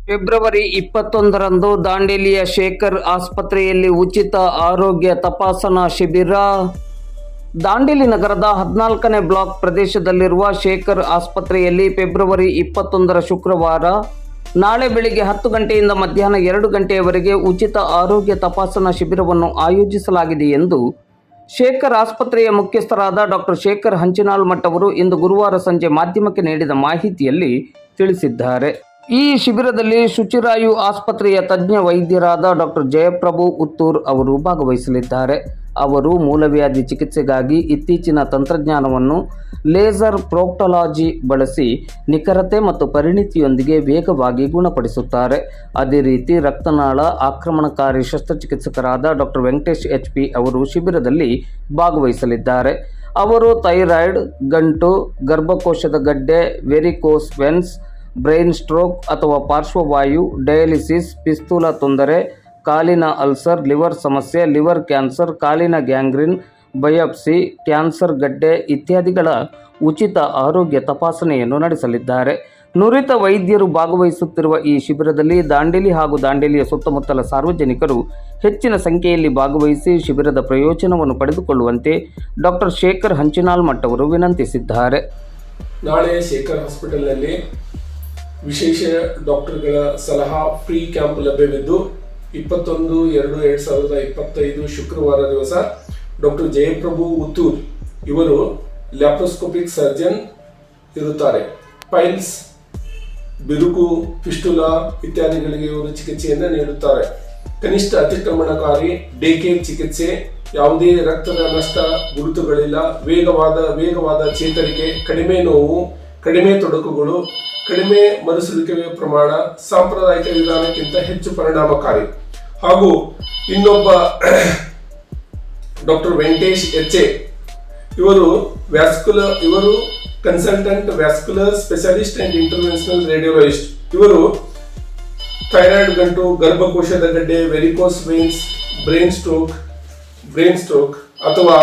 February 21ರಂದು ದಾಂಡೇಲಿಯ Shekhar ಆಸ್ಪತ್ರೆಯಲ್ಲಿ ಉಚಿತ ಆರೋಗ್ಯ ತಪಾಸಣಾ ಶಿಬಿರ. ದಾಂಡೇಲಿ ನಗರದ 14ನೇ ಬ್ಲಾಕ್ ಪ್ರದೇಶದಲ್ಲಿರುವ ಶೇಖರ್ ಆಸ್ಪತ್ರೆಯಲ್ಲಿ ಫೆಬ್ರವರಿ 21ರ ಶುಕ್ರವಾರ ನಾಳೆ ಬೆಳಿಗ್ಗೆ 10 ಗಂಟೆಯಿಂದ ಮಧ್ಯಾಹ್ನ 2 ಗಂಟೆಯವರೆಗೆ ಉಚಿತ ಆರೋಗ್ಯ ತಪಾಸಣಾ ಶಿಬಿರವನ್ನು ಆಯೋಜಿಸಲಾಗಿದೆ ಎಂದು ಶೇಖರ್ ಆಸ್ಪತ್ರೆಯ ಮುಖ್ಯಸ್ಥರಾದ ಡಾಕ್ಟರ್ ಶೇಖರ್ ಹಂಚಿನಾಳಮಠ್ ಅವರು ಇಂದು ಗುರುವಾರ ಸಂಜೆ ಮಾಧ್ಯಮಕ್ಕೆ ನೀಡಿದ ಮಾಹಿತಿಯಲ್ಲಿ ತಿಳಿಸಿದ್ದಾರೆ. ಈ ಶಿಬಿರದಲ್ಲಿ ಶುಚಿರಾಯು ಆಸ್ಪತ್ರೆಯ ತಜ್ಞ ವೈದ್ಯರಾದ ಡಾಕ್ಟರ್ ಜಯಪ್ರಭು ಉತ್ತೂರ್ ಅವರು ಭಾಗವಹಿಸಲಿದ್ದಾರೆ. ಅವರು ಮೂಲವ್ಯಾಧಿ ಚಿಕಿತ್ಸೆಗಾಗಿ ಇತ್ತೀಚಿನ ತಂತ್ರಜ್ಞಾನವನ್ನು ಲೇಸರ್ ಪ್ರೋಕ್ಟಾಲಜಿ ಬಳಸಿ ನಿಖರತೆ ಮತ್ತು ಪರಿಣಿತಿಯೊಂದಿಗೆ ವೇಗವಾಗಿ ಗುಣಪಡಿಸುತ್ತಾರೆ. ಅದೇ ರೀತಿ ರಕ್ತನಾಳ ಆಕ್ರಮಣಕಾರಿ ಶಸ್ತ್ರಚಿಕಿತ್ಸಕರಾದ ಡಾಕ್ಟರ್ ವೆಂಕಟೇಶ್ HP ಅವರು ಶಿಬಿರದಲ್ಲಿ ಭಾಗವಹಿಸಲಿದ್ದಾರೆ. ಅವರು ಥೈರಾಯ್ಡ್, ಗಂಟು, ಗರ್ಭಕೋಶದ ಗಡ್ಡೆ, ವೆರಿಕೋಸ್ ವೆನ್ಸ್, ಬ್ರೈನ್ ಸ್ಟ್ರೋಕ್ ಅಥವಾ ಪಾರ್ಶ್ವವಾಯು, ಡಯಾಲಿಸಿಸ್, ಪಿಸ್ತೂಲ ತೊಂದರೆ, ಕಾಲಿನ ಅಲ್ಸರ್, ಲಿವರ್ ಸಮಸ್ಯೆ, ಲಿವರ್ ಕ್ಯಾನ್ಸರ್, ಕಾಲಿನ ಗ್ಯಾಂಗ್ರೀನ್, ಬಯಾಪ್ಸಿ, ಕ್ಯಾನ್ಸರ್ ಗಡ್ಡೆ ಇತ್ಯಾದಿಗಳ ಉಚಿತ ಆರೋಗ್ಯ ತಪಾಸಣೆಯನ್ನು ನಡೆಸಲಿದ್ದಾರೆ. ನುರಿತ ವೈದ್ಯರು ಭಾಗವಹಿಸುತ್ತಿರುವ ಈ ಶಿಬಿರದಲ್ಲಿ ದಾಂಡೇಲಿ ಹಾಗೂ ದಾಂಡೇಲಿಯ ಸುತ್ತಮುತ್ತಲ ಸಾರ್ವಜನಿಕರು ಹೆಚ್ಚಿನ ಸಂಖ್ಯೆಯಲ್ಲಿ ಭಾಗವಹಿಸಿ ಶಿಬಿರದ ಪ್ರಯೋಜನವನ್ನು ಪಡೆದುಕೊಳ್ಳುವಂತೆ ಡಾಕ್ಟರ್ ಶೇಖರ್ ಹಂಚಿನಾಳಮಠ್ ಅವರು ವಿನಂತಿಸಿದ್ದಾರೆ. ನಾಳೆ ಶೇಖರ್ ಹಾಸ್ಪಿಟಲ್ನಲ್ಲಿ ವಿಶೇಷ ಡಾಕ್ಟರ್ಗಳ ಸಲಹಾ ಫ್ರೀ ಕ್ಯಾಂಪ್ ಲಭ್ಯವಿದ್ದು 21/2/2025 ಶುಕ್ರವಾರ ದಿವಸ ಡಾಕ್ಟರ್ ಜಯಪ್ರಭು ಉತ್ತೂರ್ ಇವರು ಲ್ಯಾಪ್ರೋಸ್ಕೋಪಿಕ್ ಸರ್ಜನ್ ಇರುತ್ತಾರೆ. ಪೈಲ್ಸ್, ಬಿರುಕು, ಫಿಸ್ಟುಲಾ ಇತ್ಯಾದಿಗಳಿಗೆ ಇವರು ಚಿಕಿತ್ಸೆಯನ್ನು ನೀಡುತ್ತಾರೆ. ಕನಿಷ್ಠ ಅತಿಕ್ರಮಣಕಾರಿ ಡೇ ಕೇರ್ ಚಿಕಿತ್ಸೆ, ಯಾವುದೇ ರಕ್ತದ ನಷ್ಟ ಗುರುತುಗಳಿಲ್ಲ, ವೇಗವಾದ ಚೇತರಿಕೆ, ಕಡಿಮೆ ನೋವು, ಕಡಿಮೆ ತೊಡಕುಗಳು, ಕಡಿಮೆ ಮರುಸುಳಿಕೆ ಪ್ರಮಾಣ ಸಾಂಪ್ರದಾಯಿಕ ವಿಧಾನಕ್ಕಿಂತ ಹೆಚ್ಚು ಪರಿಣಾಮಕಾರಿ. ಹಾಗೂ ಇನ್ನೊಬ್ಬ ಡಾಕ್ಟರ್ ವೆಂಕಟೇಶ್ HA ಇವರು consultant vascular specialist and interventional radiologist. ಇವರು ಥೈರಾಯ್ಡ್, ಗಂಟು, ಗರ್ಭಕೋಶದ ಗಡ್ಡೆ, ವೆರಿಕೋಸ್ ವೇನ್ಸ್, ಬ್ರೈನ್ ಸ್ಟ್ರೋಕ್ ಅಥವಾ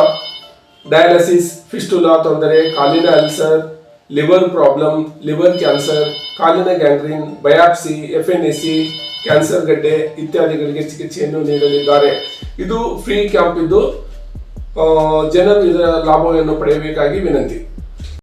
ಡಯಾಲಿಸಿಸ್, ಫಿಸ್ಟುಲಾ ತೊಂದರೆ, ಕಾಲಿನ ulcer, liver problem, liver cancer, ಕಾಲಿನ ಗ್ಯಾಂಗ್ರೀನ್, ಬಯಾಪ್ಸಿ, FNAC, ಕ್ಯಾನ್ಸರ್ ಗಡ್ಡೆ ಇತ್ಯಾದಿಗಳಿಗೆ ಚಿಕಿತ್ಸೆಯನ್ನು ನೀಡಲಿದ್ದಾರೆ. ಇದು ಫ್ರೀ ಕ್ಯಾಂಪ್ ಇದ್ದು ಜನರು ಇದರ ಲಾಭವನ್ನು ಪಡೆಯಬೇಕಾಗಿ ವಿನಂತಿ.